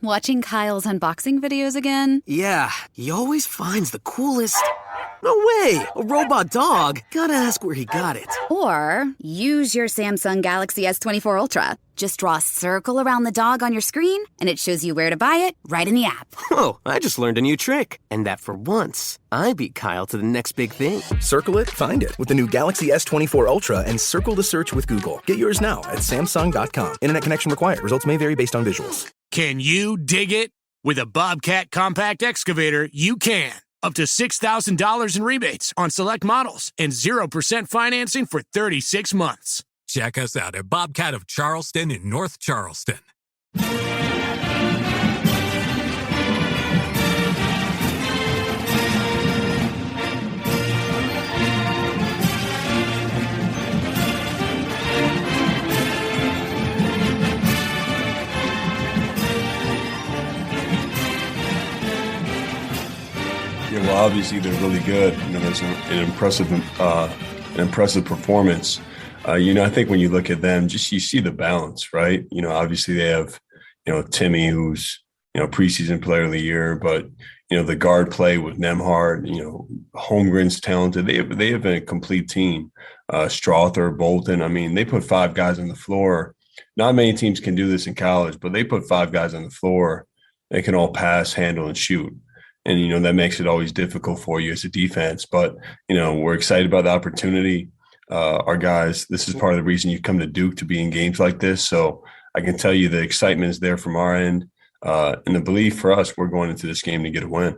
Watching Kyle's unboxing videos again? Yeah, he always finds the coolest... No way! A robot dog? Gotta ask where he got it. Or use your Samsung Galaxy S24 Ultra. Just draw a circle around the dog on your screen, and it shows you where to buy it right in the app. Whoa, I just learned a new trick. And that for once, I beat Kyle to the next big thing. Circle it, find it with the new Galaxy S24 Ultra and circle the search with Google. Get yours now at Samsung.com. Internet connection required. Results may vary based on visuals. Can you dig it? With a Bobcat compact excavator, you can. Up to $6,000 in rebates on select models and 0% financing for 36 months. Check us out at Bobcat of Charleston in North Charleston. Yeah, well, obviously they're really good. There's an impressive performance. I think when you look at them, just you see the balance, right? Obviously they have, Timme, who's, preseason player of the year, but, the guard play with Nembhard, Holmgren's talented. They have a complete team. Strother, Bolton. I mean, they put 5 guys on the floor. Not many teams can do this in college, but they put 5 guys on the floor. They can all pass, handle, and shoot. And, that makes it always difficult for you as a defense. But, we're excited about the opportunity. Our guys, this is part of the reason you come to Duke, to be in games like this. So I can tell you the excitement is there from our end. And the belief for us, we're going into this game to get a win.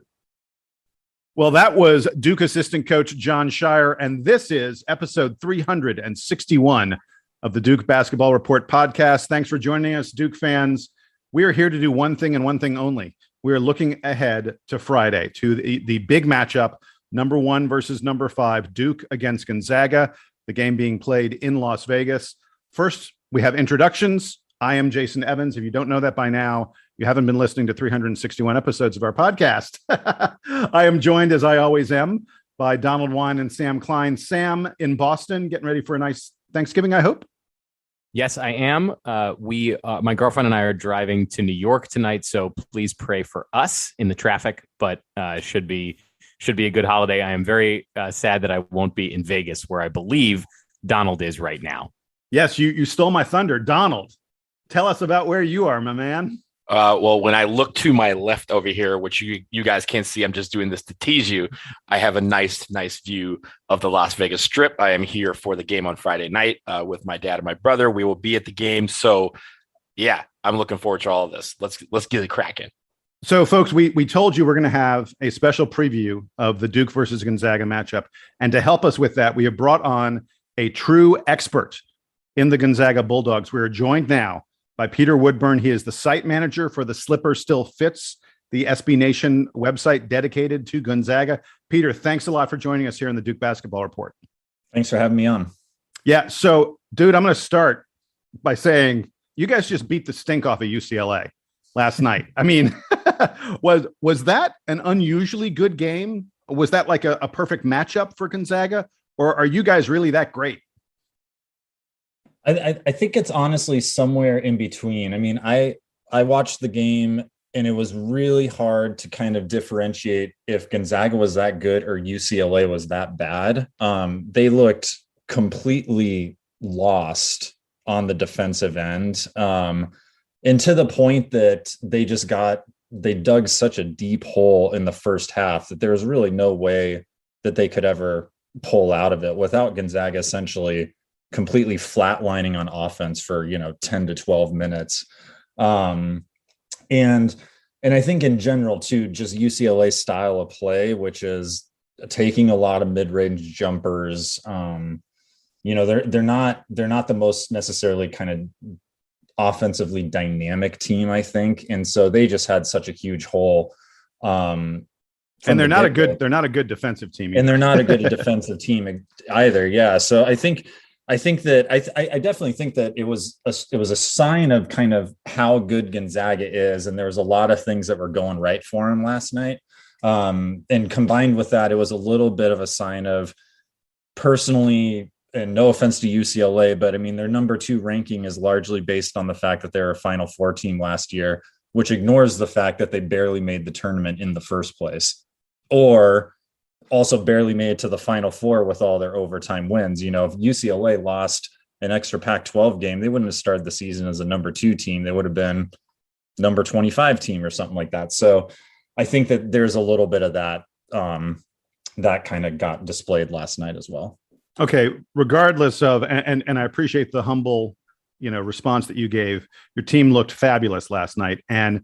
Well, that was Duke assistant coach Jon Scheyer. And this is episode 361 of the Duke Basketball Report podcast. Thanks for joining us, Duke fans. We are here to do one thing and one thing only. We are looking ahead to Friday, to the big matchup, number 1 versus number 5, Duke against Gonzaga, the game being played in Las Vegas. First, we have introductions. I am Jason Evans. If you don't know that by now, you haven't been listening to 361 episodes of our podcast. I am joined, as I always am, by Donald Wine and Sam Klein. Sam in Boston, getting ready for a nice Thanksgiving, I hope. Yes, I am. My girlfriend and I are driving to New York tonight, so please pray for us in the traffic. But should be a good holiday. I am very sad that I won't be in Vegas, where I believe Donald is right now. Yes, you stole my thunder, Donald. Tell us about where you are, my man. Well, when I look to my left over here, which you guys can't see, I'm just doing this to tease you. I have a nice view of the Las Vegas Strip. I am here for the game on Friday night with my dad and my brother. We will be at the game. So, yeah, I'm looking forward to all of this. Let's get it cracking. So, folks, we told you we're going to have a special preview of the Duke versus Gonzaga matchup. And to help us with that, we have brought on a true expert in the Gonzaga Bulldogs. We are joined now by Peter Woodburn. He is the site manager for the Slipper Still Fits, the SBNation website dedicated to Gonzaga. Peter, thanks a lot for joining us here in the Duke Basketball Report. Thanks for having me on. Yeah, so, dude, I'm going to start by saying you guys just beat the stink off of UCLA last night. I mean, was that an unusually good game? Was that like a perfect matchup for Gonzaga? Or are you guys really that great? I think it's honestly somewhere in between. I mean, I watched the game and it was really hard to kind of differentiate if Gonzaga was that good or UCLA was that bad. They looked completely lost on the defensive end. And to the point that they dug such a deep hole in the first half that there was really no way that they could ever pull out of it without Gonzaga essentially completely flatlining on offense for 10 to 12 minutes. And I think in general too, just UCLA's style of play, which is taking a lot of mid-range jumpers. They're not the most necessarily kind of offensively dynamic team, I think. And so they just had such a huge hole. And they're not a good defensive team either. And they're not a good defensive team either. Yeah. So I definitely think that it was a sign of kind of how good Gonzaga is. And there was a lot of things that were going right for him last night. And combined with that, it was a little bit of a sign of, personally, and no offense to UCLA, but I mean, their number 2 ranking is largely based on the fact that they were a Final Four team last year. which ignores the fact that they barely made the tournament in the first place, or also barely made it to the Final Four with all their overtime wins. If UCLA lost an extra Pac-12 game, they wouldn't have started the season as a number 2 team. They would have been number 25 team or something like that. So I think that there's a little bit of that that kind of got displayed last night as well. Okay, regardless of, and I appreciate the humble, response that you gave. Your team looked fabulous last night, and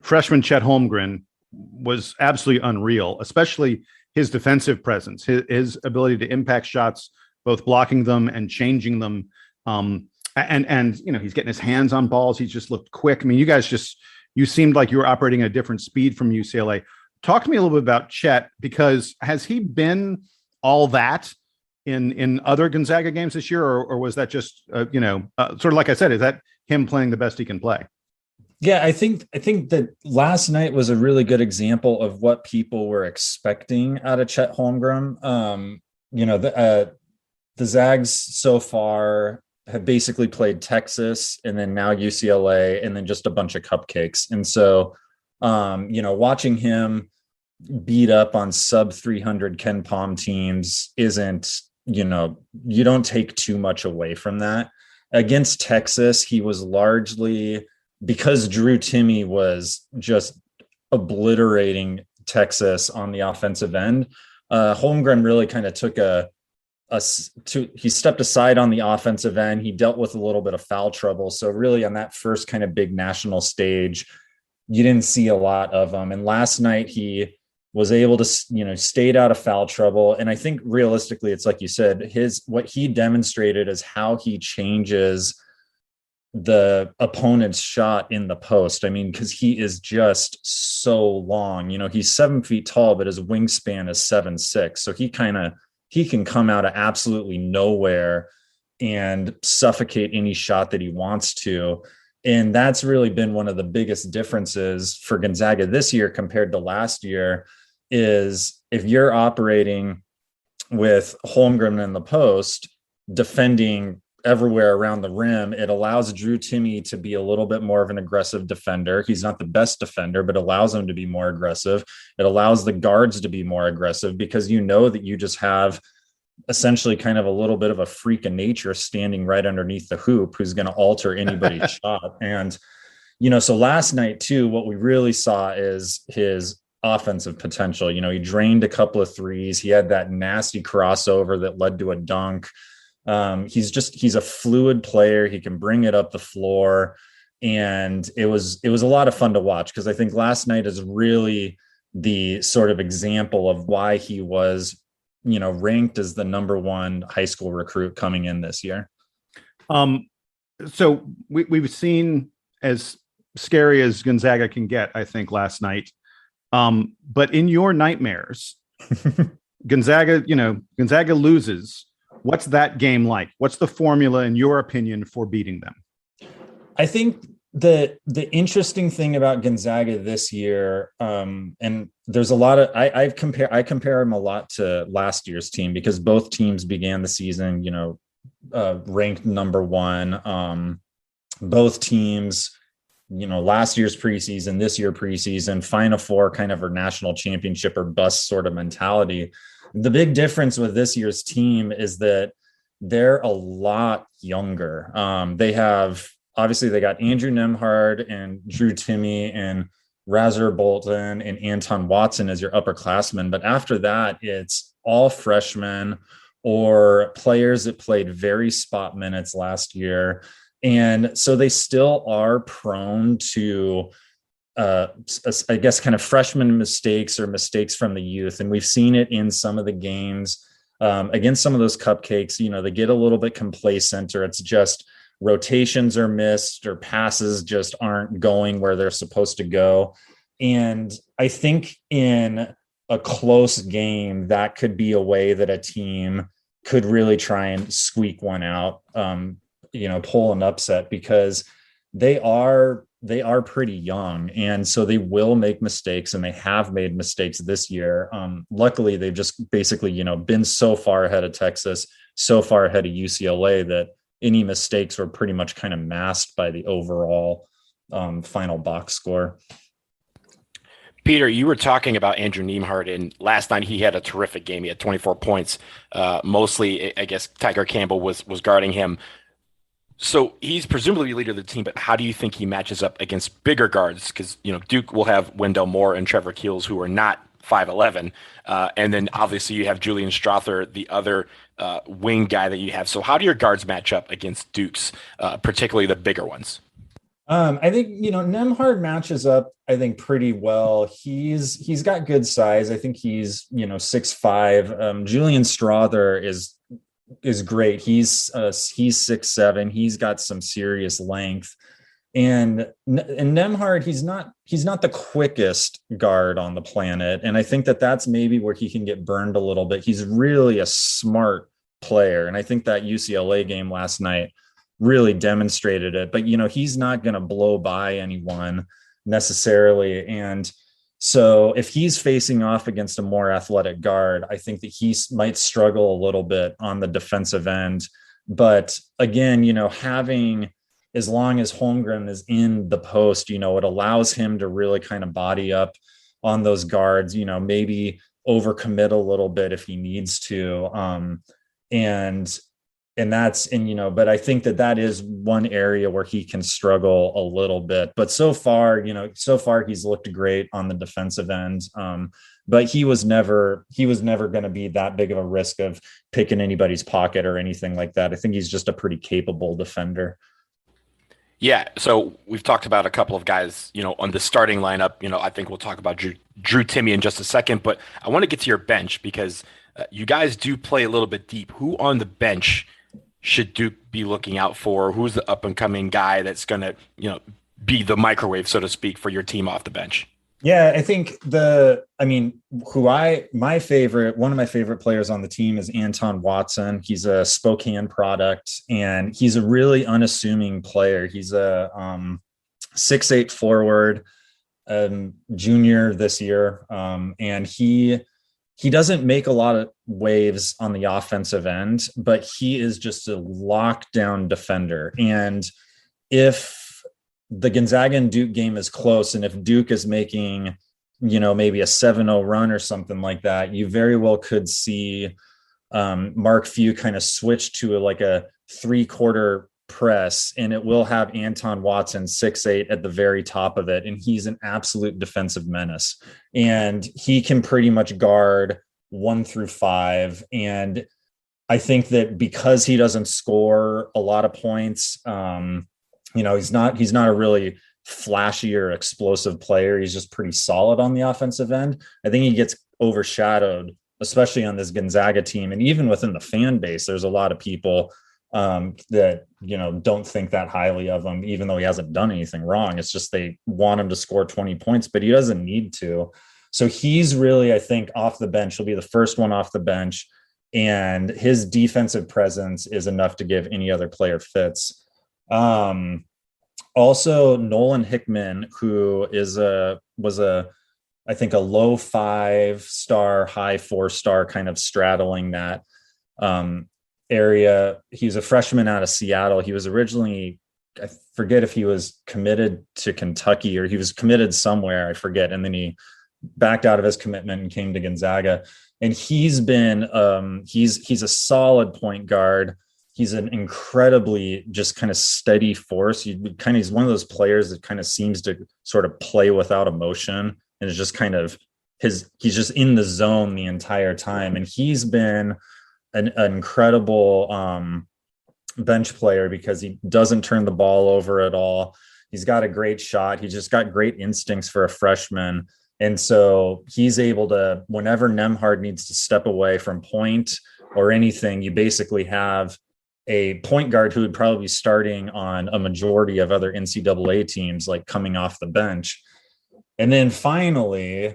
freshman Chet Holmgren was absolutely unreal, especially his defensive presence, his ability to impact shots, both blocking them and changing them. And he's getting his hands on balls. He just looked quick. I mean, you seemed like you were operating at a different speed from UCLA. Talk to me a little bit about Chet, because has he been all that in other Gonzaga games this year, or was that just sort of like I said, is that him playing the best he can play? Yeah, I think that last night was a really good example of what people were expecting out of Chet Holmgren. The Zags so far have basically played Texas and then now UCLA and then just a bunch of cupcakes. And so, watching him beat up on sub 300 Ken Palm teams isn't, you don't take too much away from that. Against Texas, he was largely, because Drew Timme was just obliterating Texas on the offensive end. Holmgren really kind of took he stepped aside on the offensive end. He dealt with a little bit of foul trouble. So really on that first kind of big national stage, you didn't see a lot of him. And last night he was able to, stayed out of foul trouble. And I think realistically, it's like you said, what he demonstrated is how he changes the opponent's shot in the post. I mean, because he is just so long. He's 7 feet tall, but his wingspan is 7'6". So he can come out of absolutely nowhere and suffocate any shot that he wants to. And that's really been one of the biggest differences for Gonzaga this year compared to last year, is if you're operating with Holmgren in the post, defending everywhere around the rim, it allows Drew Timme to be a little bit more of an aggressive defender. He's not the best defender, but allows him to be more aggressive. It allows the guards to be more aggressive, because that you just have essentially kind of a little bit of a freak of nature standing right underneath the hoop who's going to alter anybody's shot. And, so last night too, what we really saw is his offensive potential. He drained a couple of threes. He had that nasty crossover that led to a dunk. He's a fluid player. He can bring it up the floor. And it was a lot of fun to watch, because I think last night is really the sort of example of why he was, ranked as the number 1 high school recruit coming in this year. So we've seen as scary as Gonzaga can get, I think, last night. But in your nightmares, Gonzaga loses. What's that game like? What's the formula, in your opinion, for beating them? I think the interesting thing about Gonzaga this year, and there's a lot of, I compare them a lot to last year's team, because both teams began the season, ranked number 1. Both teams, last year's preseason, this year preseason, Final Four, kind of a national championship or bust sort of mentality. The big difference with this year's team is that they're a lot younger. They got Andrew Nembhard and Drew Timme and Razor Bolton and Anton Watson as your upperclassmen. But after that, it's all freshmen or players that played very spot minutes last year. And so they still are prone to, I guess, kind of freshman mistakes or mistakes from the youth. And we've seen it in some of the games against some of those cupcakes. They get a little bit complacent, or it's just rotations are missed, or passes just aren't going where they're supposed to go. And I think in a close game, that could be a way that a team could really try and squeak one out, pull an upset, because they are pretty young. And so they will make mistakes, and they have made mistakes this year. Luckily, they've just basically, been so far ahead of Texas, so far ahead of UCLA, that any mistakes were pretty much kind of masked by the overall final box score. Peter, you were talking about Andrew Nembhard, and last night he had a terrific game. He had 24 points. Mostly, I guess Tiger Campbell was guarding him. So he's presumably the leader of the team, but how do you think he matches up against bigger guards? Because, Duke will have Wendell Moore and Trevor Keels, who are not 5'11". And then obviously you have Julian Strother, the other wing guy that you have. So how do your guards match up against Duke's, particularly the bigger ones? I think, Nembhard matches up, I think, pretty well. He's got good size. I think he's, 6'5". Julian Strother is great. He's 6'7". He's got some serious length. And Nembhard, he's not the quickest guard on the planet. And I think that's maybe where he can get burned a little bit. He's really a smart player. And I think that UCLA game last night really demonstrated it, but he's not going to blow by anyone necessarily. And so if he's facing off against a more athletic guard, I think that he might struggle a little bit on the defensive end. But again, having, as long as Holmgren is in the post, it allows him to really kind of body up on those guards, maybe overcommit a little bit if he needs to. But I think that is one area where he can struggle a little bit, but so far he's looked great on the defensive end. But he was never going to be that big of a risk of picking anybody's pocket or anything like that. I think he's just a pretty capable defender. Yeah. So we've talked about a couple of guys, on the starting lineup. I think we'll talk about Drew Timme in just a second, but I want to get to your bench because you guys do play a little bit deep. Who on the bench should Duke be looking out for? Who's the up and coming guy that's going to, be the microwave, so to speak, for your team off the bench? Yeah, I think one of my favorite players on the team is Anton Watson. He's a Spokane product, and he's a really unassuming player. He's a 6'8" forward, junior this year. And he doesn't make a lot of waves on the offensive end, but he is just a lockdown defender. And if the Gonzaga and Duke game is close, and if Duke is making, maybe a 7-0 run or something like that, you very well could see Mark Few kind of switch to a 3-quarter press, and it will have Anton Watson 6'8" at the very top of it. And he's an absolute defensive menace, and he can pretty much guard 1 through 5. And I think that because he doesn't score a lot of points, he's not a really flashy or explosive player. He's just pretty solid on the offensive end. I think he gets overshadowed, especially on this Gonzaga team. And even within the fan base, there's a lot of people that, don't think that highly of him, even though he hasn't done anything wrong. It's just they want him to score 20 points, but he doesn't need to. So he's really, I think, off the bench. He'll be the first one off the bench, and his defensive presence is enough to give any other player fits. Also Nolan Hickman, who was I think a low 5-star, high 4-star, kind of straddling that area. He's a freshman out of Seattle. He was originally, I forget if he was committed to Kentucky or he was committed somewhere, I forget. And then he backed out of his commitment and came to Gonzaga. And he's been, he's a solid point guard. He's an incredibly just kind of steady force. He's one of those players that kind of seems to sort of play without emotion, and is just kind of he's just in the zone the entire time. And he's been an incredible bench player because he doesn't turn the ball over at all. He's got a great shot. He's just got great instincts for a freshman. And so he's able to, whenever Nembhard needs to step away from point or anything, you basically have a point guard who would probably be starting on a majority of other NCAA teams, like coming off the bench. And then finally,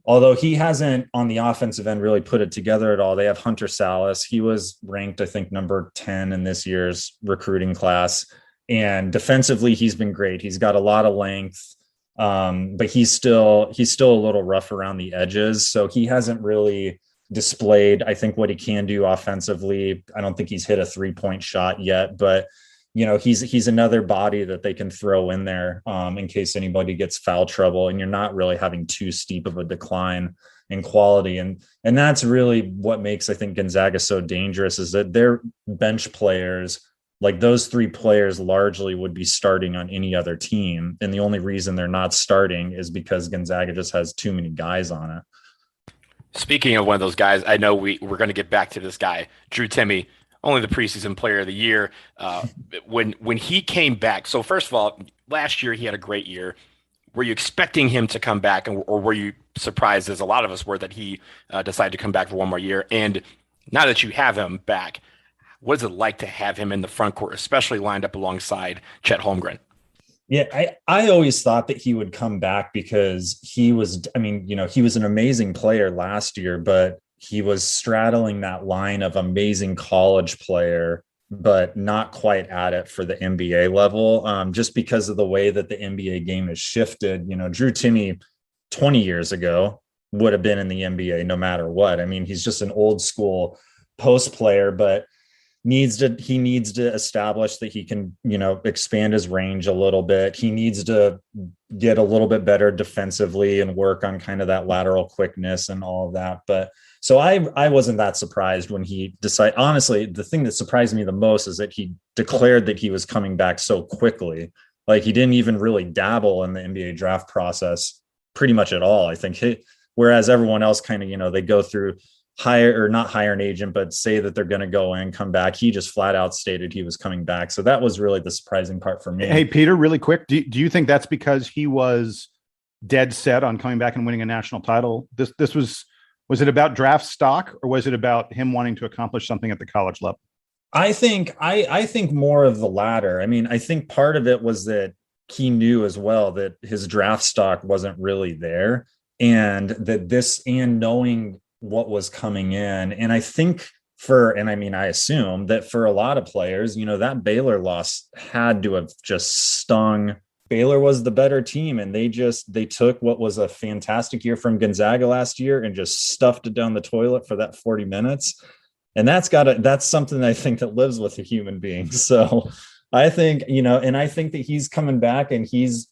although he hasn't on the offensive end really put it together at all, they have Hunter Salas. He was ranked, I think, number 10 in this year's recruiting class. And defensively, he's been great. He's got a lot of length, but he's still a little rough around the edges. So he hasn't really displayed, I think, what he can do offensively. I don't think he's hit a 3-point shot yet, but he's another body that they can throw in there in case anybody gets foul trouble, and you're not really having too steep of a decline in quality. And that's really what makes, I think, Gonzaga so dangerous, is that their bench players, like those 3 players, largely would be starting on any other team. And the only reason they're not starting is because Gonzaga just has too many guys on it. Speaking of one of those guys, I know we're going to get back to this guy, Drew Timme, only the preseason player of the year. When he came back, so first of all, last year he had a great year. Were you expecting him to come back, or were you surprised, as a lot of us were, that he decided to come back for one more year? And now that you have him back, what is it like to have him in the front court, especially lined up alongside Chet Holmgren? Yeah, I always thought that he would come back because he was an amazing player last year, but he was straddling that line of amazing college player, but not quite at it for the NBA level, just because of the way that the NBA game has shifted. Drew Timme 20 years ago would have been in the NBA no matter what. I mean, he's just an old school post player, but he needs to establish that he can, expand his range a little bit. He needs to get a little bit better defensively and work on kind of that lateral quickness and all of that. But so I wasn't that surprised when he decided. Honestly, the thing that surprised me the most is that he declared that he was coming back so quickly. Like, he didn't even really dabble in the NBA draft process pretty much at all, I think. Whereas everyone else kind of, they go through not hire an agent, but say that they're going to go and come back. He just flat out stated he was coming back. So that was really the surprising part for me. Hey, Peter, really quick. Do you think that's because he was dead set on coming back and winning a national title? This was it about draft stock, or was it about him wanting to accomplish something at the college level? I think more of the latter. I mean, I think part of it was that he knew as well that his draft stock wasn't really there, and and knowing what was coming in. And I think I assume that for a lot of players, that Baylor loss had to have just stung. Baylor was the better team, and they took what was a fantastic year from Gonzaga last year and just stuffed it down the toilet for that 40 minutes. And that's something I think that lives with a human being. So I think, and I think that he's coming back, and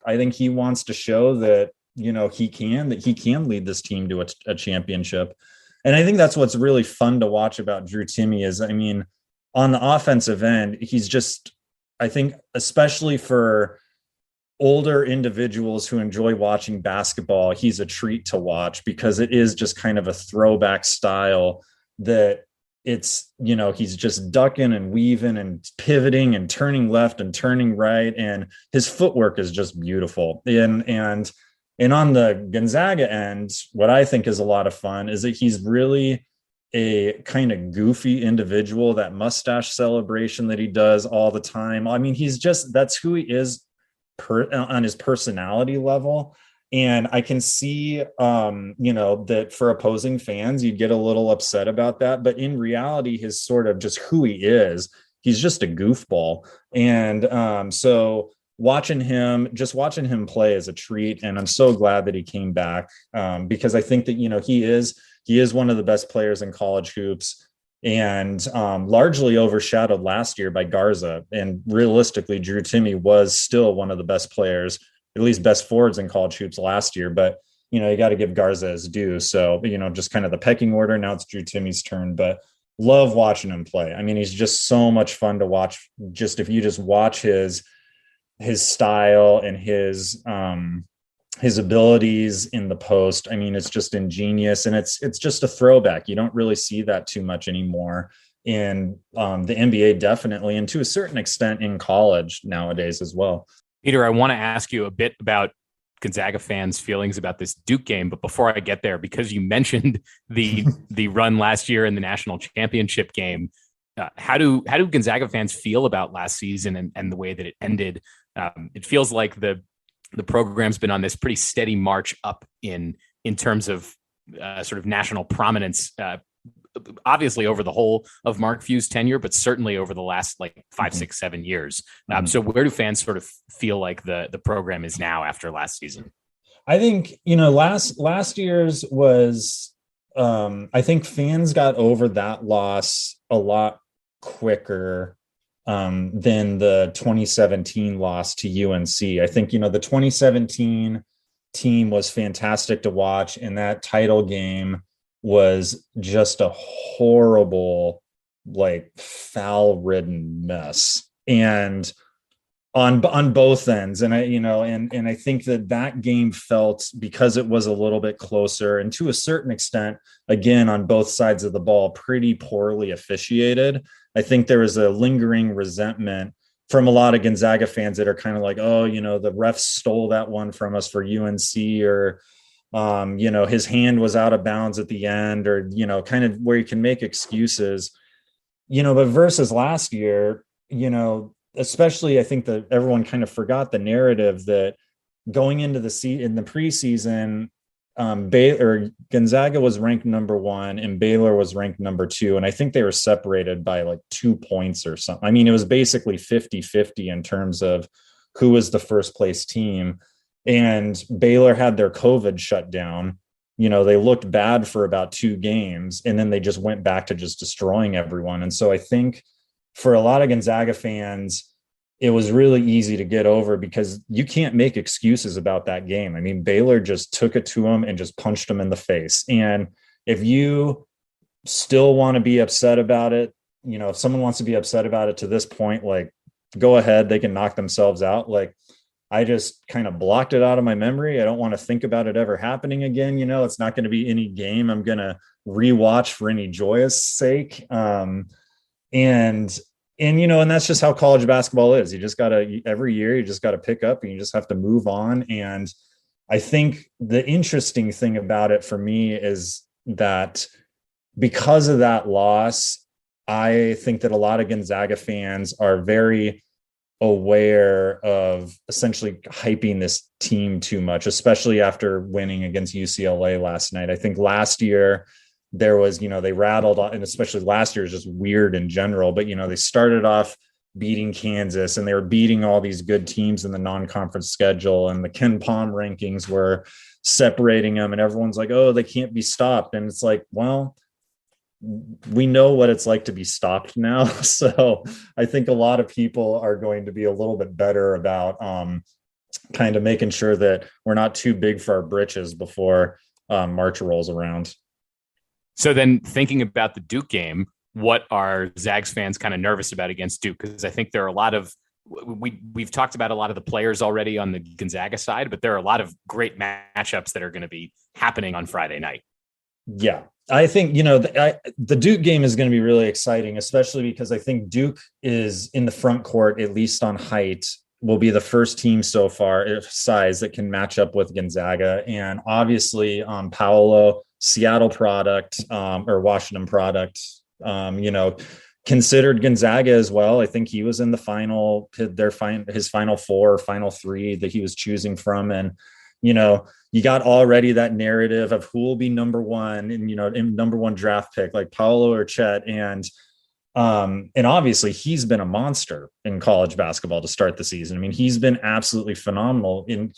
I think he wants to show that, he can lead this team to a championship. And I think that's what's really fun to watch about Drew Timme is, I mean, on the offensive end, he's just, I think, especially for older individuals who enjoy watching basketball, he's a treat to watch, because it is just kind of a throwback style that it's, he's just ducking and weaving and pivoting and turning left and turning right. And his footwork is just beautiful. And on the Gonzaga end, what I think is a lot of fun is that he's really a kind of goofy individual. That mustache celebration that he does all the time. I mean, that's who he is on his personality level. And I can see, that for opposing fans, you'd get a little upset about that. But in reality, his sort of just who he is, he's just a goofball. And so watching him play is a treat. And I'm so glad that he came back, because I think that, he is one of the best players in college hoops, and largely overshadowed last year by Garza. And realistically, Drew Timme was still one of the best players, at least best forwards in college hoops last year. But, you got to give Garza his due. So, just kind of the pecking order. Now it's Drew Timme's turn, but love watching him play. I mean, he's just so much fun to watch. Just if you just watch his style and his abilities in the post, I mean, it's just ingenious, and it's just a throwback. You don't really see that too much anymore in the NBA, definitely, and to a certain extent in college nowadays as well. Peter, I want to ask you a bit about Gonzaga fans' feelings about this Duke game, but before I get there, because you mentioned the run last year in the national championship game, how do Gonzaga fans feel about last season and the way that it ended? It feels like the program's been on this pretty steady march up in terms of sort of national prominence, obviously over the whole of Mark Few's tenure, but certainly over the last 5, 6, 7 years. So where do fans sort of feel like the program is now after last season? I think, last year's was, I think fans got over that loss a lot quicker than the 2017 loss to UNC. I think, the 2017 team was fantastic to watch, and that title game was just a horrible, like, foul-ridden mess. And on both ends. And I think that game felt, because it was a little bit closer and to a certain extent, again, on both sides of the ball, pretty poorly officiated. I think there was a lingering resentment from a lot of Gonzaga fans that are kind of like, oh, the refs stole that one from us for UNC, or, his hand was out of bounds at the end, or, kind of where you can make excuses, but versus last year, especially, I think that everyone kind of forgot the narrative that going into in the preseason, Gonzaga was ranked number 1 and Baylor was ranked number 2. And I think they were separated by like 2 points or something. I mean, it was basically 50-50 in terms of who was the first place team. And Baylor had their COVID shut down. They looked bad for about 2 games, and then they just went back to just destroying everyone. And so I think for a lot of Gonzaga fans, it was really easy to get over because you can't make excuses about that game. I mean, Baylor just took it to them and just punched them in the face. And if you still want to be upset about it, if someone wants to be upset about it to this point, like, go ahead, they can knock themselves out. Like, I just kind of blocked it out of my memory. I don't want to think about it ever happening again. It's not going to be any game I'm going to rewatch for any joyous sake. And that's just how college basketball is. You just every year you just got to pick up and you just have to move on. And I think the interesting thing about it for me is that because of that loss, I think that a lot of Gonzaga fans are very aware of essentially hyping this team too much, especially after winning against UCLA last night. I think last year there was, they rattled on, and especially last year is just weird in general, but, they started off beating Kansas and they were beating all these good teams in the non-conference schedule, and the Ken Pom rankings were separating them, and everyone's like, oh, they can't be stopped. And it's like, well, we know what it's like to be stopped now. So I think a lot of people are going to be a little bit better about kind of making sure that we're not too big for our britches before March rolls around. So then, thinking about the Duke game, what are Zags fans kind of nervous about against Duke? Because I think there are a lot of, we've talked about a lot of the players already on the Gonzaga side, but there are a lot of great matchups that are going to be happening on Friday night. Yeah, I think, the Duke game is going to be really exciting, especially because I think Duke is in the front court, at least on height, will be the first team so far, size, that can match up with Gonzaga. And obviously Paolo, Seattle product, or Washington product, considered Gonzaga as well. I think he was in the his final 4 or final 3 that he was choosing from. And, you got already that narrative of who will be number 1 and, in number 1 draft pick, like Paolo or Chet. And obviously he's been a monster in college basketball to start the season. I mean, he's been absolutely phenomenal, and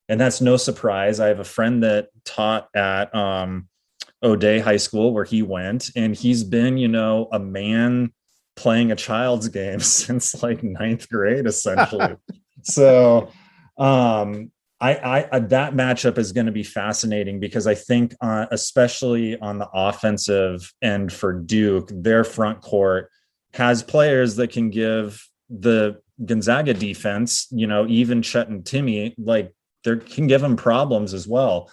that's no surprise. I have a friend that taught at O'Day High School where he went, and he's been, a man playing a child's game since like 9th grade, essentially. So I that matchup is going to be fascinating because I think, especially on the offensive end for Duke, their front court has players that can give the Gonzaga defense, even Chet and Timme, like, they can give them problems as well.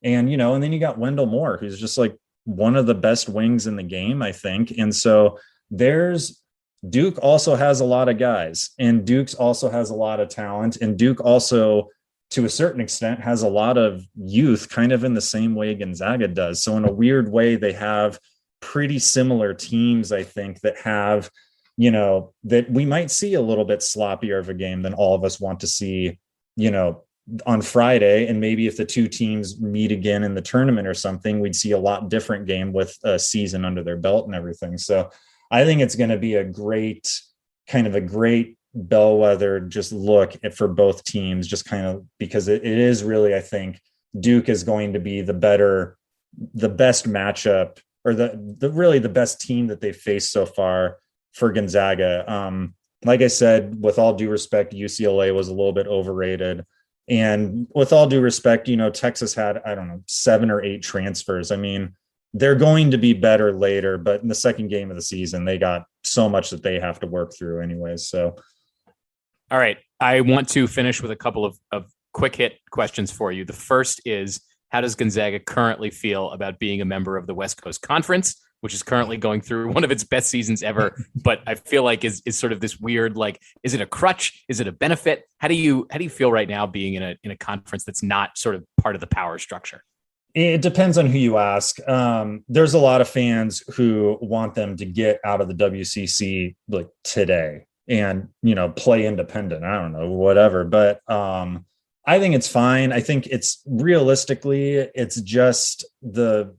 And, and then you got Wendell Moore, who's just like one of the best wings in the game, I think. And so Duke also has a lot of guys, and Duke's also has a lot of talent. And Duke also, to a certain extent, has a lot of youth, kind of in the same way Gonzaga does. So in a weird way, they have pretty similar teams, I think, that have, that we might see a little bit sloppier of a game than all of us want to see, on Friday. And maybe if the two teams meet again in the tournament or something, we'd see a lot different game with a season under their belt and everything. So I think it's going to be a great bellwether just look for both teams, just kind of because it is really, I think Duke is going to be the best matchup, or the best team that they've faced so far for Gonzaga. Like I said, with all due respect, UCLA was a little bit overrated. And with all due respect, Texas had, 7 or 8 transfers. I mean, they're going to be better later, but in the second game of the season, they got so much that they have to work through anyways. So, all right. I want to finish with a couple of quick hit questions for you. The first is, how does Gonzaga currently feel about being a member of the West Coast Conference, which is currently going through one of its best seasons ever, but I feel like is sort of this weird, like, is it a crutch? Is it a benefit? How do you feel right now being in a conference that's not sort of part of the power structure? It depends on who you ask. There's a lot of fans who want them to get out of the WCC like today and, play independent. I don't know, whatever. But I think it's fine. I think it's realistically, it's just the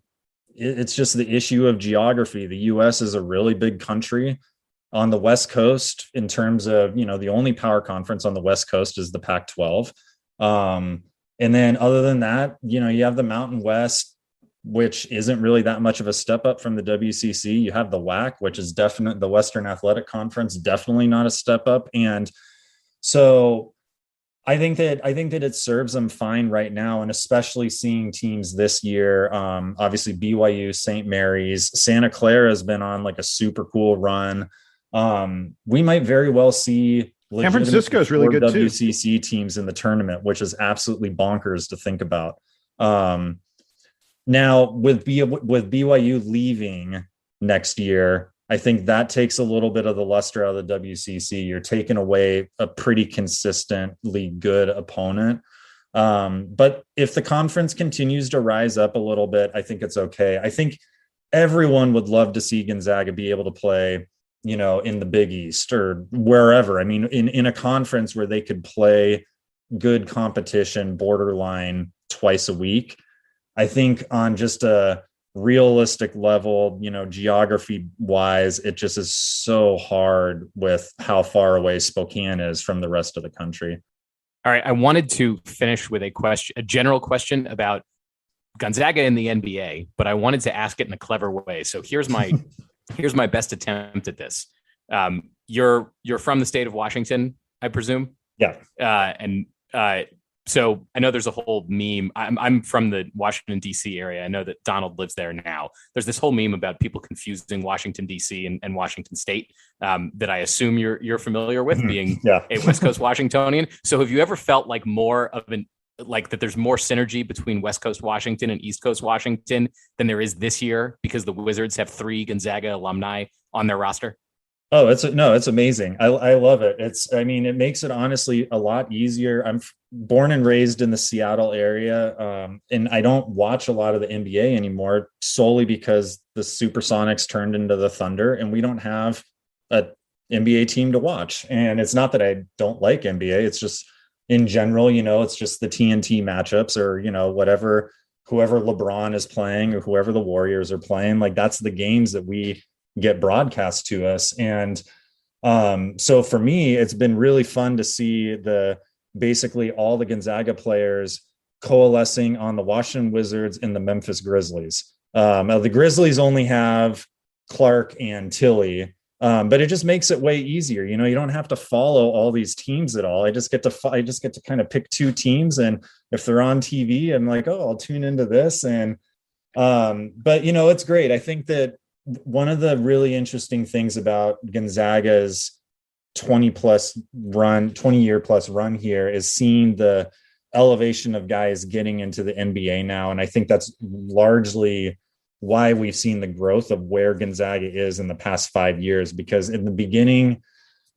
issue of geography. The U.S. is a really big country on the West Coast in terms of, the only power conference on the West Coast is the Pac-12. And then other than that, you have the Mountain West, which isn't really that much of a step up from the WCC. You have the WAC, which is definitely the Western Athletic Conference, definitely not a step up. And so I think that it serves them fine right now, and especially seeing teams this year. Obviously, BYU, St. Mary's, Santa Clara has been on like a super cool run. We might very well see San Francisco is really good WCC teams in the tournament, which is absolutely bonkers to think about. Now with BYU leaving next year, I think that takes a little bit of the luster out of the WCC. You're taking away a pretty consistently good opponent. But if the conference continues to rise up a little bit, I think it's okay. I think everyone would love to see Gonzaga be able to play, in the Big East or wherever. I mean, in a conference where they could play good competition, borderline twice a week. I think on just a realistic level, geography wise, it just is so hard with how far away Spokane is from the rest of the country. All right. I wanted to finish with a general question about Gonzaga in the NBA, but I wanted to ask it in a clever way. So here's my best attempt at this. You're from the state of Washington, I presume. Yeah. So I know there's a whole meme. I'm from the Washington, D.C. area. I know that Donald lives there now. There's this whole meme about people confusing Washington, D.C. and Washington State that I assume you're familiar with, being a West Coast Washingtonian. So have you ever felt like more of that there's more synergy between West Coast Washington and East Coast Washington than there is this year because the Wizards have 3 Gonzaga alumni on their roster? Oh, it's amazing. I love it. It makes it honestly a lot easier. I'm born and raised in the Seattle area. And I don't watch a lot of the NBA anymore solely because the Supersonics turned into the Thunder and we don't have a NBA team to watch. And it's not that I don't like NBA. It's just in general, it's just the TNT matchups or, whoever LeBron is playing or whoever the Warriors are playing, like that's the games that we get broadcast to us. And so for me, it's been really fun to see basically all the Gonzaga players coalescing on the Washington Wizards and the Memphis Grizzlies. The Grizzlies only have Clark and Tilly, but it just makes it way easier. You don't have to follow all these teams at all. I just get to kind of pick 2 teams, and if they're on TV, I'm like, oh, I'll tune into this. And but it's great. I think that one of the really interesting things about Gonzaga's 20-year plus run here is seeing the elevation of guys getting into the NBA now. And I think that's largely why we've seen the growth of where Gonzaga is in the past 5 years, because in the beginning,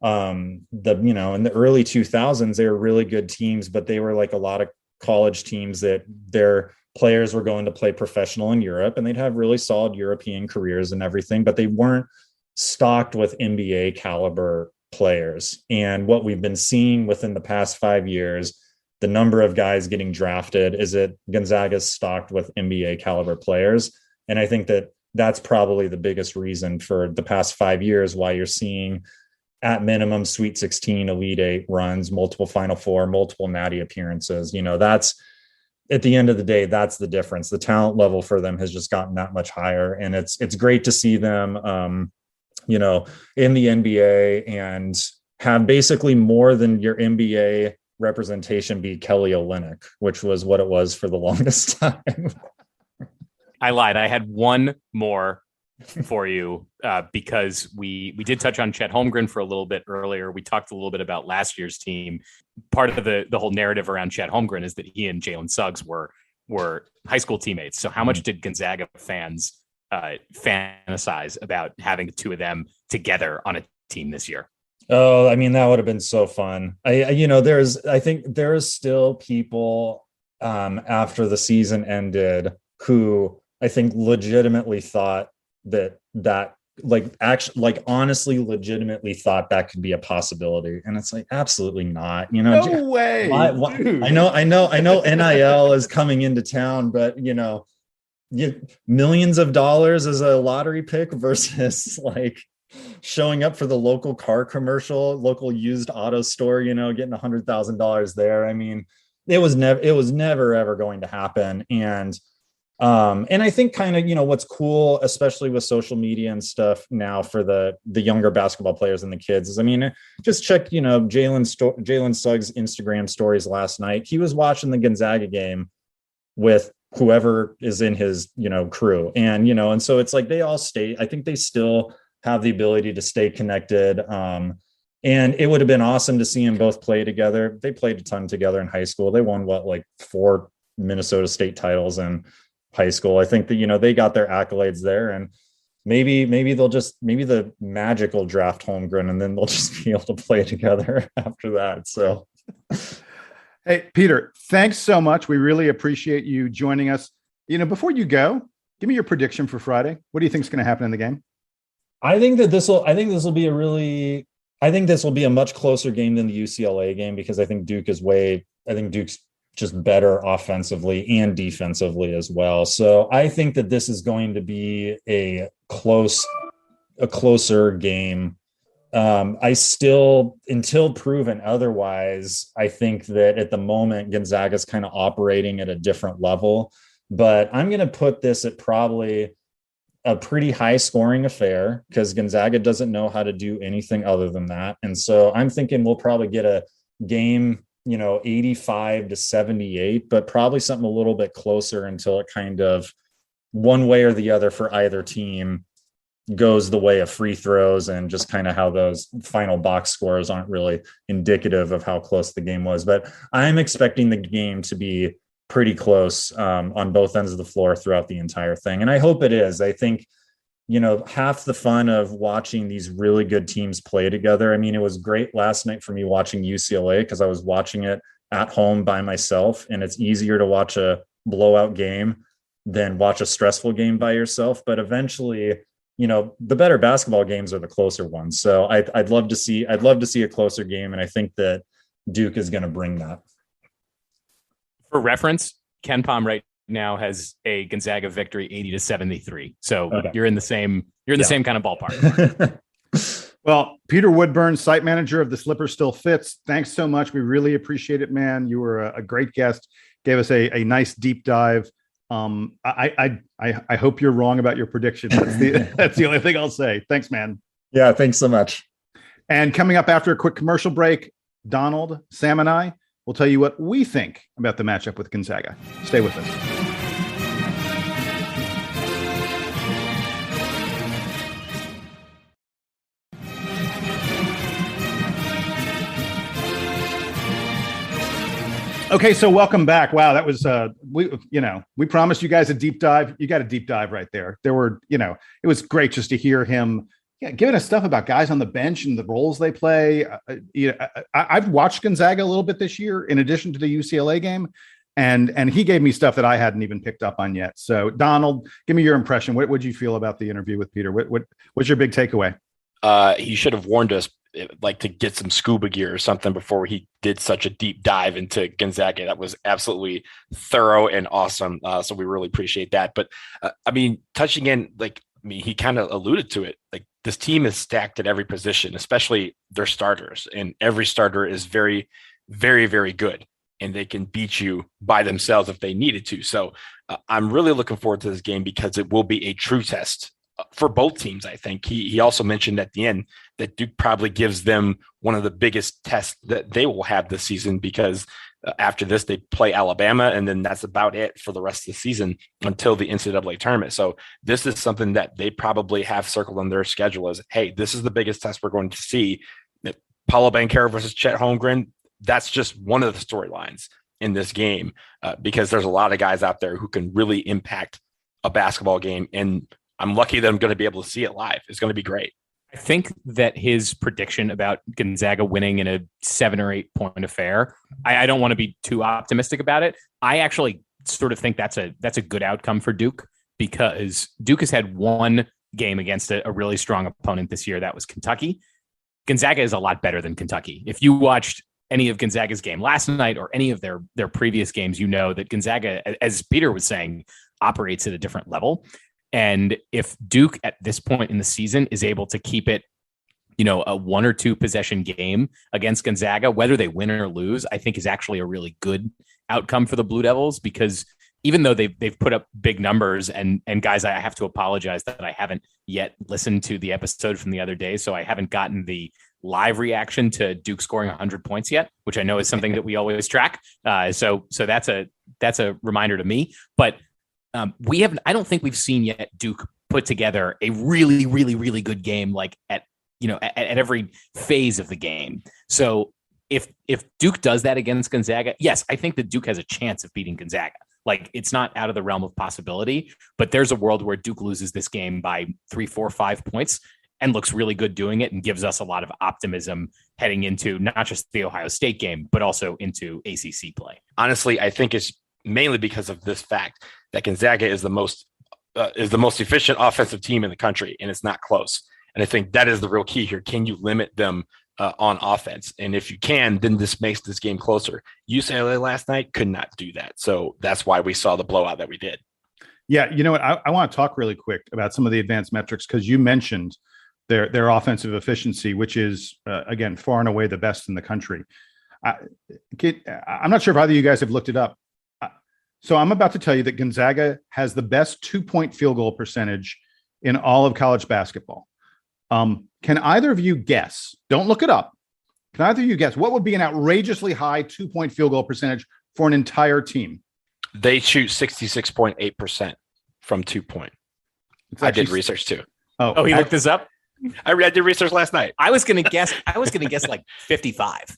in the early 2000s, they were really good teams, but they were like a lot of college teams that their players were going to play professional in Europe and they'd have really solid European careers and everything, but they weren't stocked with NBA caliber players. And what we've been seeing within the past 5 years, the number of guys getting drafted is that Gonzaga's stocked with NBA caliber players. And I think that that's probably the biggest reason for the past 5 years why you're seeing at minimum Sweet 16, Elite 8 runs, multiple Final Four, multiple Natty appearances. That's at the end of the day, that's the difference. The talent level for them has just gotten that much higher. And it's great to see them you know, in the NBA and have basically more than your NBA representation be Kelly Olynyk, which was what it was for the longest time. I lied. I had one more for you because we did touch on Chet Holmgren for a little bit earlier. We talked a little bit about last year's team. Part of the whole narrative around Chet Holmgren is that he and Jalen Suggs were high school teammates. So how much did Gonzaga fans fantasize about having the two of them together on a team this year? Oh, I mean, that would have been so fun. I think there is still people after the season ended who I think legitimately thought that honestly legitimately thought that could be a possibility. And it's like, absolutely not, No way. I know NIL is coming into town, but millions of dollars as a lottery pick versus like showing up for the local car commercial, local used auto store, getting $100,000 there. I mean, it was never ever going to happen. And I think kind of, what's cool, especially with social media and stuff now for the younger basketball players and the kids is, I mean, just check, Jalen Suggs' Instagram stories last night. He was watching the Gonzaga game with whoever is in his, crew. And so it's like, I think they still have the ability to stay connected. And it would have been awesome to see them both play together. They played a ton together in high school. They won 4 Minnesota State titles in high school. I think that, they got their accolades there, and maybe the Magic will draft Holmgren and then they'll just be able to play together after that. So, hey, Peter, thanks so much. We really appreciate you joining us. Before you go, give me your prediction for Friday. What do you think is going to happen in the game? I think this will be a much closer game than the UCLA game, because I think Duke's just better offensively and defensively as well. So I think that this is going to be a closer game. I still, until proven otherwise, I think that at the moment Gonzaga's kind of operating at a different level, but I'm going to put this at probably a pretty high scoring affair, because Gonzaga doesn't know how to do anything other than that. And so I'm thinking we'll probably get a game, 85-78, but probably something a little bit closer until it kind of one way or the other for either team goes the way of free throws, and just kind of how those final box scores aren't really indicative of how close the game was. But I'm expecting the game to be pretty close on both ends of the floor throughout the entire thing. And I hope it is. I think, half the fun of watching these really good teams play together. I mean, it was great last night for me watching UCLA because I was watching it at home by myself, and it's easier to watch a blowout game than watch a stressful game by yourself. But eventually, the better basketball games are the closer ones. So I'd love to see a closer game. And I think that Duke is going to bring that. For reference, Ken Pom right now has a Gonzaga victory 80-73. So okay. You're in the same kind of ballpark. Well, Peter Woodburn, site manager of The Slipper Still Fits, thanks so much. We really appreciate it, man. You were a great guest. Gave us a nice deep dive. I hope you're wrong about your prediction. That's the only thing I'll say. Thanks, man. Yeah, thanks so much. And coming up after a quick commercial break, Donald, Sam, and I will tell you what we think about the matchup with Gonzaga. Stay with us. Okay, so welcome back. Wow, that was we promised you guys a deep dive. You got a deep dive right there. There were, it was great just to hear him giving us stuff about guys on the bench and the roles they play. I've watched Gonzaga a little bit this year in addition to the UCLA game, and he gave me stuff that I hadn't even picked up on yet. So Donald, give me your impression. What did you feel about the interview with Peter? What's your big takeaway? He should have warned us to get some scuba gear or something before he did such a deep dive into Gonzaga. That was absolutely thorough and awesome. So we really appreciate that. But touching in, he kind of alluded to it. This team is stacked at every position, especially their starters, and every starter is very, very, very good, and they can beat you by themselves if they needed to. So I'm really looking forward to this game because it will be a true test for both teams. I think he also mentioned at the end that Duke probably gives them one of the biggest tests that they will have this season, because after this, they play Alabama, and then that's about it for the rest of the season until the NCAA tournament. So this is something that they probably have circled on their schedule as, hey, this is the biggest test we're going to see. Paolo Banchero versus Chet Holmgren, that's just one of the storylines in this game, because there's a lot of guys out there who can really impact a basketball game. And I'm lucky that I'm going to be able to see it live. It's going to be great. I think that his prediction about Gonzaga winning in a 7 or 8 point affair, I don't want to be too optimistic about it. I actually sort of think that's a good outcome for Duke, because Duke has had one game against a really strong opponent this year. That was Kentucky. Gonzaga is a lot better than Kentucky. If you watched any of Gonzaga's game last night or any of their previous games, you know that Gonzaga, as Peter was saying, operates at a different level. And if Duke at this point in the season is able to keep it, a 1 or 2 possession game against Gonzaga, whether they win or lose, I think is actually a really good outcome for the Blue Devils, because even though they've put up big numbers, and guys, I have to apologize that I haven't yet listened to the episode from the other day, so I haven't gotten the live reaction to Duke scoring 100 points yet, which I know is something that we always track. So that's a reminder to me. But I don't think we've seen yet Duke put together a really, really, really good game, like at every phase of the game. So if Duke does that against Gonzaga, yes, I think that Duke has a chance of beating Gonzaga. Like, it's not out of the realm of possibility, but there's a world where Duke loses this game by 3, 4, 5 points and looks really good doing it, and gives us a lot of optimism heading into not just the Ohio State game, but also into ACC play. Honestly, I think it's mainly because of this fact that Gonzaga is the most efficient offensive team in the country, and it's not close. And I think that is the real key here. Can you limit them on offense? And if you can, then this makes this game closer. UCLA last night could not do that. So that's why we saw the blowout that we did. Yeah. You know what? I want to talk really quick about some of the advanced metrics, because you mentioned their offensive efficiency, which is, again, far and away the best in the country. I'm not sure if either of you guys have looked it up. So I'm about to tell you that Gonzaga has the best 2-point field goal percentage in all of college basketball. Can either of you guess? Don't look it up. Can either of you guess what would be an outrageously high 2-point field goal percentage for an entire team? They shoot 66.8% from 2-point. I did research too. Oh, he looked this up? I did research last night. I was going to guess like 55.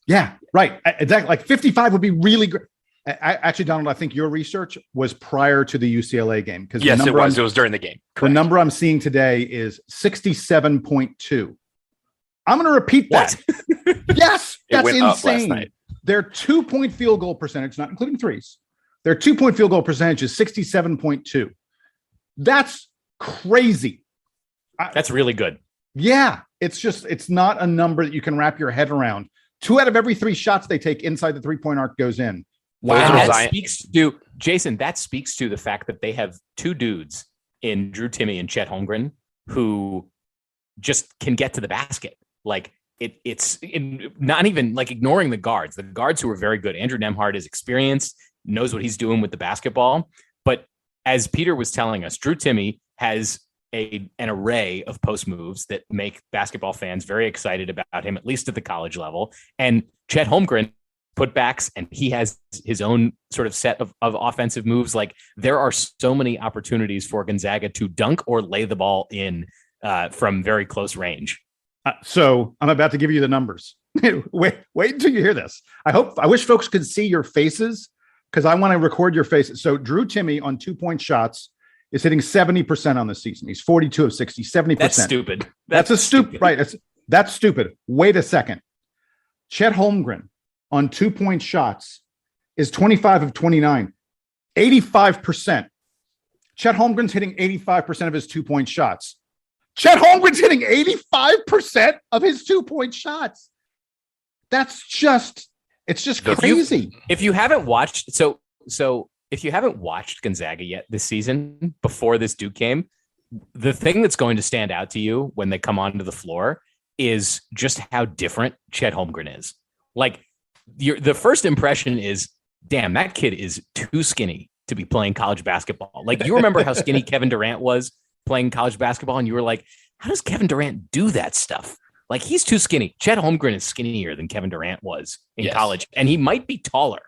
Yeah, right. Exactly. Like 55 would be really great. Actually, Donald, I think your research was prior to the UCLA game. Because yes, it was. It was during the game. Correct. The number I'm seeing today is 67.2. I'm going to repeat that. Yes, that's insane. Their 2-point field goal percentage, not including threes, their 2-point field goal percentage is 67.2. That's crazy. That's really good. Yeah, it's not a number that you can wrap your head around. 2 out of every 3 shots they take inside the 3-point arc goes in. Wow. That speaks to Jason. That speaks to the fact that they have 2 dudes in Drew Timme and Chet Holmgren who just can get to the basket. Like it's not even like ignoring the guards who are very good. Andrew Nembhard is experienced, knows what he's doing with the basketball. But as Peter was telling us, Drew Timme has an array of post moves that make basketball fans very excited about him, at least at the college level. And Chet Holmgren putbacks, and he has his own sort of set of offensive moves. Like, there are so many opportunities for Gonzaga to dunk or lay the ball in from very close range. So I'm about to give you the numbers. wait until you hear this. I wish folks could see your faces, because I want to record your faces. So Drew Timme on 2-point shots is hitting 70% on the season. He's 42 of 60, 70%. That's stupid. That's a stupid, right? That's stupid. Wait a second. Chet Holmgren on 2-point shots is 25 of 29, 85%. Chet Holmgren's hitting 85% of his 2-point shots. Chet Holmgren's hitting 85% of his 2-point shots. It's just crazy. If you haven't watched, if you haven't watched Gonzaga yet this season before this Duke game, the thing that's going to stand out to you when they come onto the floor is just how different Chet Holmgren is. Like, the first impression is, damn, that kid is too skinny to be playing college basketball. Like, you remember how skinny Kevin Durant was playing college basketball, and you were like, how does Kevin Durant do that stuff? Like, he's too skinny. Chet Holmgren is skinnier than Kevin Durant was in college, and he might be taller.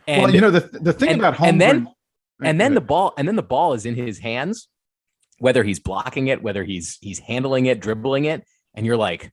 And, well, you know, the thing about Holmgren, and then the ball is in his hands, whether he's blocking it, whether he's handling it, dribbling it, and you're like,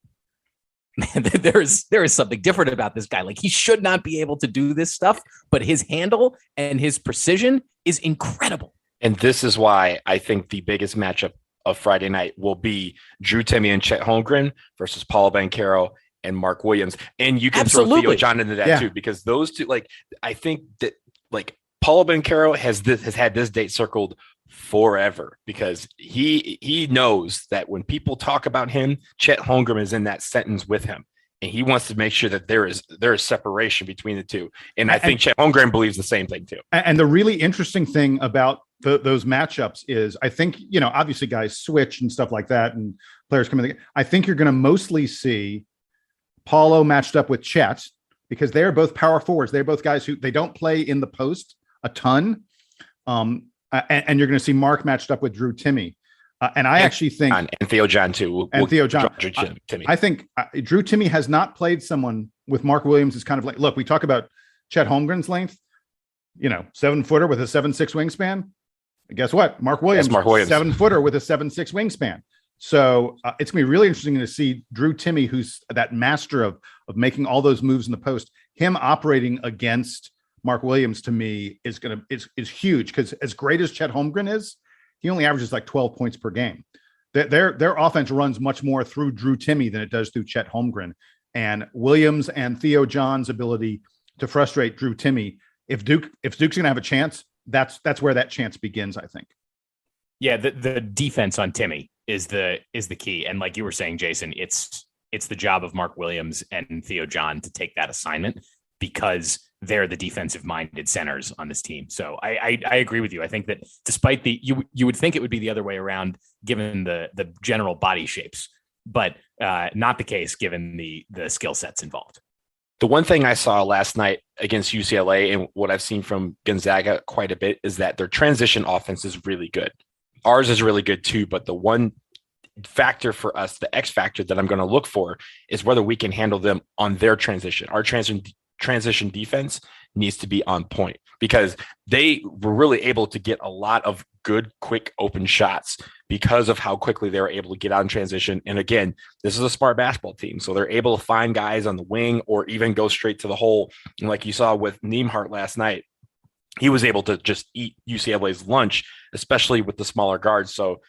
man, there is something different about this guy. Like, he should not be able to do this stuff, but his handle and his precision is incredible. And this is why I think the biggest matchup of Friday night will be Drew Timme and Chet Holmgren versus Paolo Banchero and Mark Williams. And you can throw Theo John into that too, because those two, like, I think that, like, Paolo Banchero has had this date circled forever, because he knows that when people talk about him, Chet Holmgren is in that sentence with him, and he wants to make sure that there is separation between the two. And I think Chet Holmgren believes the same thing too. And the really interesting thing about those matchups is, I think, you know, obviously guys switch and stuff like that, and players come in. I think you're going to mostly see Paulo matched up with Chet, because they're both power forwards. They're both guys who they don't play in the post a ton. And you're going to see Mark matched up with Drew Timme. And I actually think, and Theo John too. Theo John. Timme. I think Drew Timme has not played someone with Mark Williams. Is kind of like, look, we talk about Chet Holmgren's length, you know, 7-footer with a 7'6" wingspan. And guess what? Mark Williams, 7-footer with a 7'6" wingspan. So it's going to be really interesting to see Drew Timme, who's that master of making all those moves in the post, him operating against Mark Williams, to me, is huge, because as great as Chet Holmgren is, he only averages like 12 points per game. Their offense runs much more through Drew Timme than it does through Chet Holmgren. And Williams and Theo John's ability to frustrate Drew Timme, if Duke's going to have a chance, that's where that chance begins, I think. Yeah, the defense on Timme is the key. And like you were saying, Jason, it's the job of Mark Williams and Theo John to take that assignment, because they're the defensive minded centers on this team. So I agree with you. I think that despite you would think it would be the other way around given the general body shapes, but not the case given the skill sets involved. The one thing I saw last night against UCLA, and what I've seen from Gonzaga quite a bit, is that their transition offense is really good. Ours is really good too, but the one factor for us, the X factor that I'm going to look for, is whether we can handle them on their transition. Our transition defense needs to be on point, because they were really able to get a lot of good, quick, open shots because of how quickly they were able to get out in transition. And again, this is a smart basketball team, so they're able to find guys on the wing or even go straight to the hole. And like you saw with Nembhard last night, he was able to just eat UCLA's lunch, especially with the smaller guards. So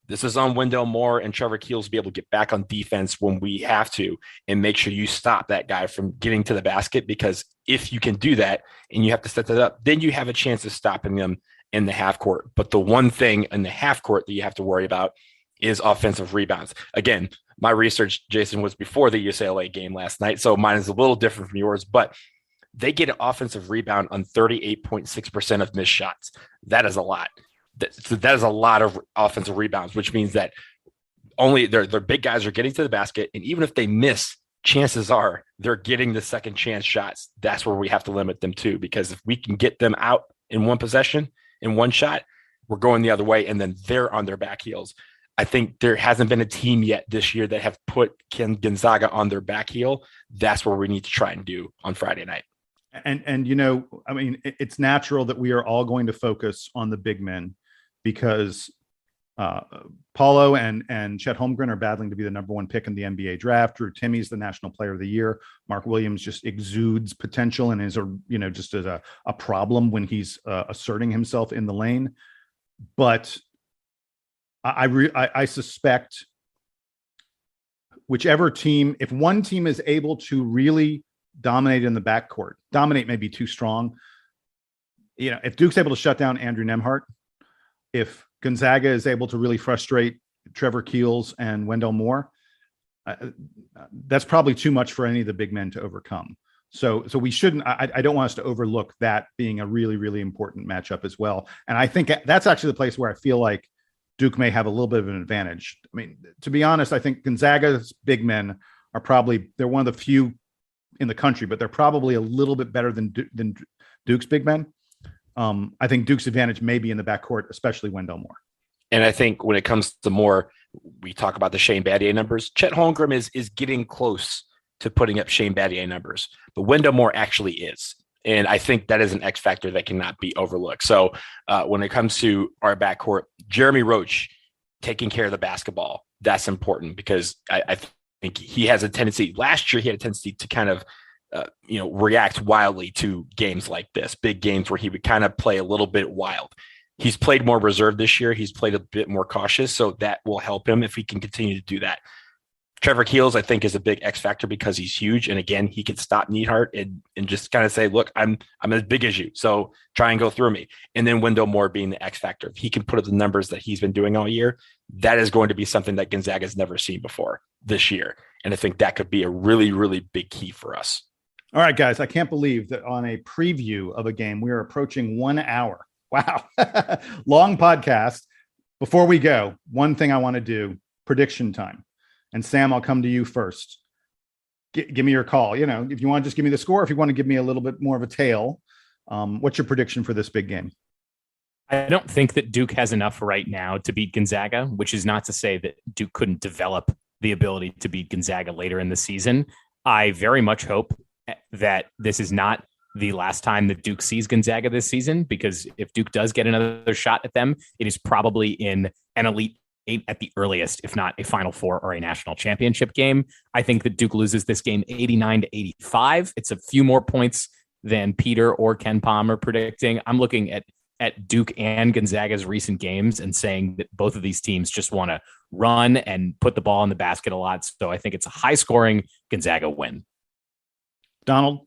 this is on Wendell Moore and Trevor Keels to be able to get back on defense when we have to, and make sure you stop that guy from getting to the basket, because if you can do that and you have to set that up, then you have a chance of stopping them in the half court. But the one thing in the half court that you have to worry about is offensive rebounds. Again, my research, Jason, was before the UCLA game last night, so mine is a little different from yours, but they get an offensive rebound on 38.6% of missed shots. That is a lot. That is a lot of offensive rebounds, which means that only their big guys are getting to the basket. And even if they miss, chances are they're getting the second chance shots. That's where we have to limit them to, because if we can get them out in one possession, in one shot, we're going the other way, and then they're on their back heels. I think there hasn't been a team yet this year that have put Gonzaga on their back heel. That's what we need to try and do on Friday night. And you know, I mean, it's natural that we are all going to focus on the big men, because Paulo and Chet Holmgren are battling to be the number one pick in the NBA draft. Drew Timme is the National Player of the Year. Mark Williams just exudes potential and is just as a problem when he's asserting himself in the lane. But I suspect whichever team, if one team is able to really dominate in the backcourt, dominate may be too strong. You know, if Duke's able to shut down Andrew Nembhard, if Gonzaga is able to really frustrate Trevor Keels and Wendell Moore, that's probably too much for any of the big men to overcome. So we shouldn't, I don't want us to overlook that being a really, really important matchup as well. And I think that's actually the place where I feel like Duke may have a little bit of an advantage. I mean, to be honest, I think Gonzaga's big men are they're one of the few in the country, but they're probably a little bit better than Duke's big men. I think Duke's advantage may be in the backcourt, especially Wendell Moore. And I think when it comes to more, we talk about the Shane Battier numbers. Chet Holmgren is getting close to putting up Shane Battier numbers, but Wendell Moore actually is. And I think that is an X factor that cannot be overlooked. So when it comes to our backcourt, Jeremy Roach taking care of the basketball, that's important because I think he has a tendency. Last year, he had a tendency to kind of, react wildly to games like this, big games where he would kind of play a little bit wild. He's played more reserved this year. He's played a bit more cautious, so that will help him if he can continue to do that. Trevor Keels, I think, is a big X factor because he's huge. And again, he can stop Nembhard and just kind of say, look, I'm as big as you. So try and go through me. And then Wendell Moore being the X factor. If he can put up the numbers that he's been doing all year, that is going to be something that Gonzaga has never seen before this year. And I think that could be a really, really big key for us. All right, guys, I can't believe that on a preview of a game, we are approaching 1 hour. Wow. Long podcast. Before we go, one thing I want to do, prediction time. And Sam, I'll come to you first. Give me your call. If you want to just give me the score, if you want to give me a little bit more of a tale, what's your prediction for this big game? I don't think that Duke has enough right now to beat Gonzaga, which is not to say that Duke couldn't develop the ability to beat Gonzaga later in the season. I very much hope that this is not the last time that Duke sees Gonzaga this season, because if Duke does get another shot at them, it is probably in an Elite Eight at the earliest, if not a Final Four or a national championship game. I think that Duke loses this game 89-85. It's a few more points than Peter or Ken Palm are predicting. I'm looking at Duke and Gonzaga's recent games and saying that both of these teams just want to run and put the ball in the basket a lot. So I think it's a high-scoring Gonzaga win. Donald?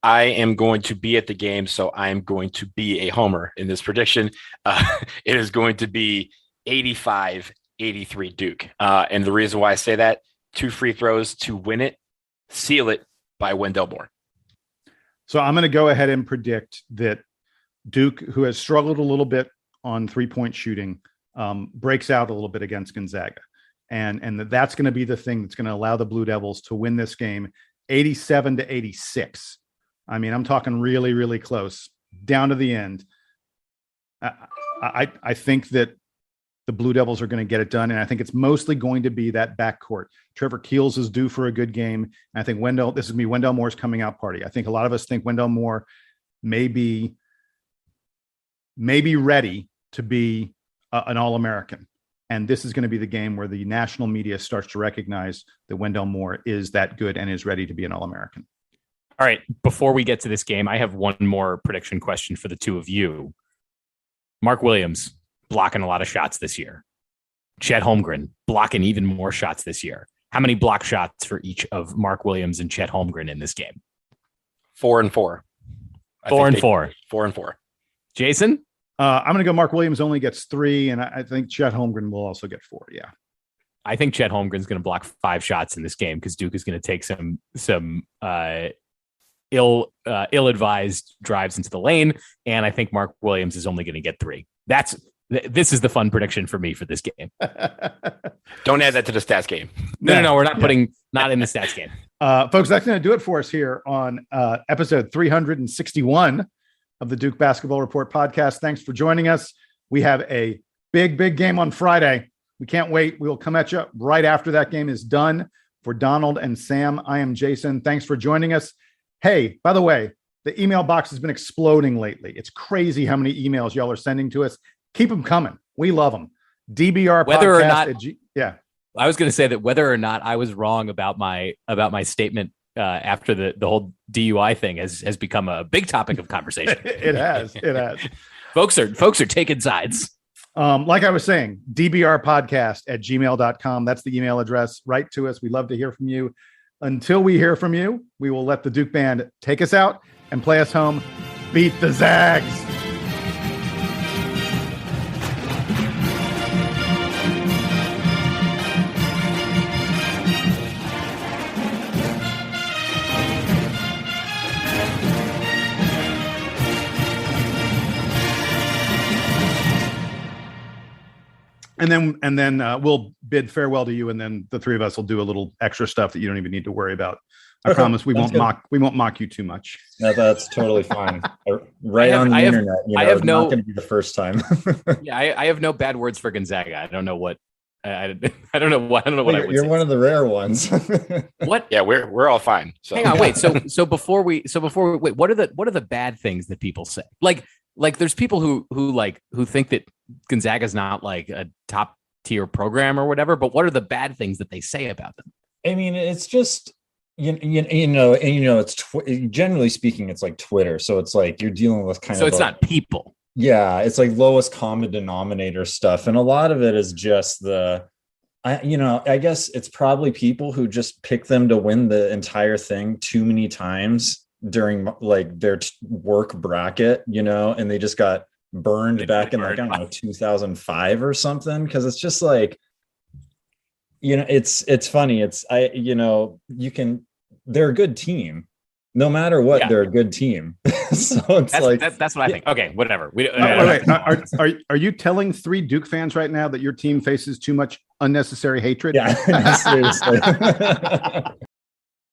I am going to be at the game, so I am going to be a homer in this prediction. It is going to be 85-83 Duke. And the reason why I say that, 2 free throws to win it, seal it by Wendell Moore. So I'm going to go ahead and predict that Duke, who has struggled a little bit on 3-point shooting, breaks out a little bit against Gonzaga. And that's going to be the thing that's going to allow the Blue Devils to win this game 87-86. I mean, I'm talking really, really close down to the end. I think that the Blue Devils are going to get it done. And I think it's mostly going to be that backcourt. Trevor Keels is due for a good game. And I think this is Wendell Moore's coming out party. I think a lot of us think Wendell Moore may be ready to be an All-American. And this is going to be the game where the national media starts to recognize that Wendell Moore is that good and is ready to be an All-American. All right. Before we get to this game, I have one more prediction question for the two of you. Mark Williams blocking a lot of shots this year. Chet Holmgren blocking even more shots this year. How many block shots for each of Mark Williams and Chet Holmgren in this game? 4 and 4. 4 and 4. 4 and 4. Jason? I'm going to go Mark Williams only gets 3, and I think Chet Holmgren will also get 4. Yeah. I think Chet Holmgren's going to block 5 shots in this game because Duke is going to take some ill-advised drives into the lane, and I think Mark Williams is only going to get 3. This is the fun prediction for me for this game. Don't add that to the stats game. No, we're not putting not in the stats game. Folks, that's going to do it for us here on episode 361 of the Duke Basketball Report podcast. Thanks for joining us. We have a big game on Friday. We can't wait. We will come at you right after that game is done. For Donald and Sam, I am Jason. Thanks for joining us. Hey, by the way, the email box has been exploding lately. It's crazy how many emails y'all are sending to us. Keep them coming. We love them. DBR whether podcast or not, yeah. I was going to say that whether or not I was wrong about my statement after the whole DUI thing has become a big topic of conversation. It has. Folks are taking sides. Like I was saying, dbrpodcast@gmail.com. That's the email address. Write to us. We love to hear from you. Until we hear from you, we will let the Duke Band take us out and play us home. Beat the Zags. And then we'll bid farewell to you, and then the three of us will do a little extra stuff that you don't even need to worry about I promise we won't mock you too much. No, that's totally fine. Right on the internet. You know, it's not going to be the first time. Yeah, I have no bad words for Gonzaga. I don't know what. I don't know what I would You're say. one of the rare ones. What? Yeah, we're all fine. So hang on, wait. So before we wait, what are the bad things that people say? Like there's people who think that Gonzaga's not like a top tier program or whatever, but what are the bad things that they say about them? I mean, it's just it's generally speaking, it's like Twitter. So it's like you're dealing with kind of. So it's not people. Yeah, it's like lowest common denominator stuff. And a lot of it is just I guess it's probably people who just pick them to win the entire thing too many times during like their work bracket, and they just got burned back in like, I don't know, 2005 or something. Cause it's just like, it's funny. They're a good team. No matter what, They're a good team. So it's that's what I think. Okay, whatever. Wait. Are you telling 3 Duke fans right now that your team faces too much unnecessary hatred? Yeah, seriously.